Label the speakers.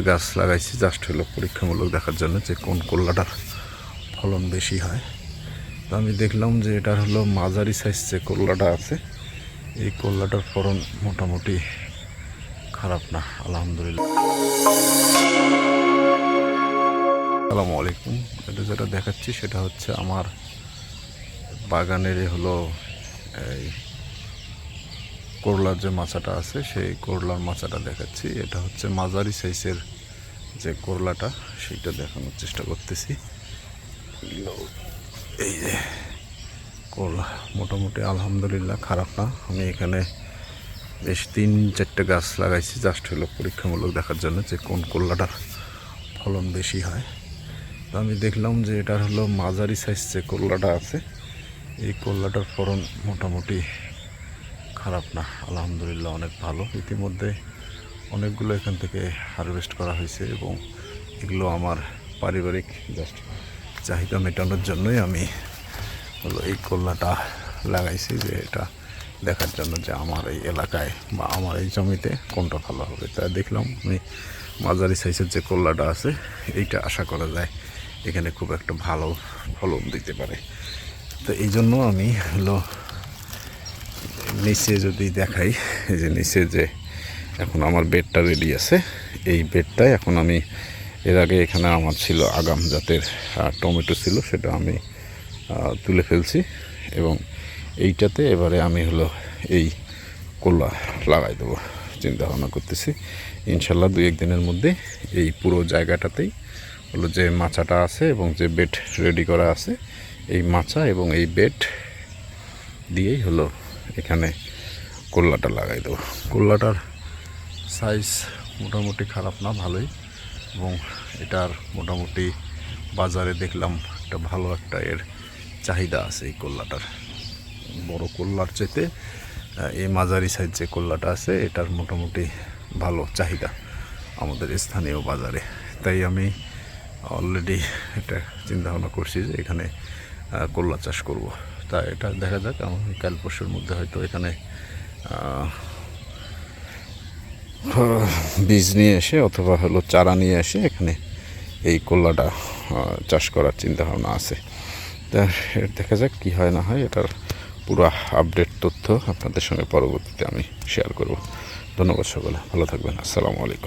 Speaker 1: গাছ লাগাইছি জাস্ট হলো পরীক্ষামূলক দেখার জন্য যে কোন করলাটার ফলন বেশি হয়। তো আমি দেখলাম যে এটার হলো মাঝারি সাইজ যে করলাটা আছে, এই করলাটার ফলন মোটামুটি খারাপ না, আলহামদুলিল্লাহ। আসসালামু আলাইকুম। এটা যেটা দেখাচ্ছি সেটা হচ্ছে আমার বাগানের হলো এই করলার যে মাচাটা আছে, সেই করলার মাচাটা দেখাচ্ছি। এটা হচ্ছে মাঝারি সাইজের যে করলাটা, সেইটা দেখানোর চেষ্টা করতেছি। এই যে করলা মোটামুটি আলহামদুলিল্লাহ খারাপ না। আমি এখানে বেশ 3-4টে গাছ লাগাইছি জাস্ট হলো পরীক্ষামূলক দেখার জন্য যে কোন করলাটার ফলন বেশি হয়। তো আমি দেখলাম যে এটার হলো মাঝারি সাইজ যে করলাটা আছে, এই করলাটার ফলন মোটামুটি খারাপ না, আলহামদুলিল্লাহ অনেক ভালো। ইতিমধ্যে অনেকগুলো এখান থেকে হারভেস্ট করা হয়েছে এবং এগুলো আমার পারিবারিক জাস্ট চাহিদা মেটানোর জন্যই আমি হলো এই করলাটা লাগাইছি, যে এটা দেখার জন্য যে আমার এই এলাকায় বা আমার এই জমিতে কোনটা ভালো হবে। তাই দেখলাম আমি মাঝারি সাইজের যে করলাটা আছে, এইটা আশা করা যায় এখানে খুব একটা ভালো ফলন দিতে পারে। তো এই জন্য আমি হলো নিচে যদি দেখাই, এই যে নিচে যে এখন আমার বেডটা রেডি আছে, এই বেডটায় এখন আমি এর আগে এখানে আমার ছিল আগাম জাতের টমেটো ছিল, সেটা আমি তুলে ফেলছি এবং এইটাতে এবারে আমি হলো এই করলা লাগাই দেবো চিন্তা ভাবনা করতেছি। ইনশাল্লাহ 2-1 দিনের মধ্যে এই পুরো জায়গাটাতেই হলো যে মাচাটা আছে এবং যে বেড রেডি করা আছে, এই মাচা এবং এই বেড দিয়েই হলো এখানে করলাটা লাগাই দেবো। করলাটার সাইজ মোটামুটি খারাপ না, ভালোই, এবং এটার মোটামুটি বাজারে দেখলাম একটা ভালো একটা এর চাহিদা আছে। এই করলাটার বড় করলার চাইতে এই মাঝারি সাইজ যে করলাটা আছে, এটার মোটামুটি ভালো চাহিদা আমাদের স্থানীয় বাজারে। তাই আমি অলরেডি এটা চিন্তা ভাবনা করছি যে এখানে করলা চাষ করব। তা এটা দেখা যাক, আমি কাল পরশুর মধ্যে হয়তো এখানে বীজ নিয়ে এসে অথবা হলো চারা নিয়ে এসে এখানে এই করলাটা চাষ করার চিন্তা ভাবনা আছে। তা দেখা যাক কী হয় না হয়, এটার পুরো আপডেট তথ্য আপনাদের সঙ্গে পরবর্তীতে আমি শেয়ার করব। ধন্যবাদ সকলে, ভালো থাকবেন। আসসালামু আলাইকুম।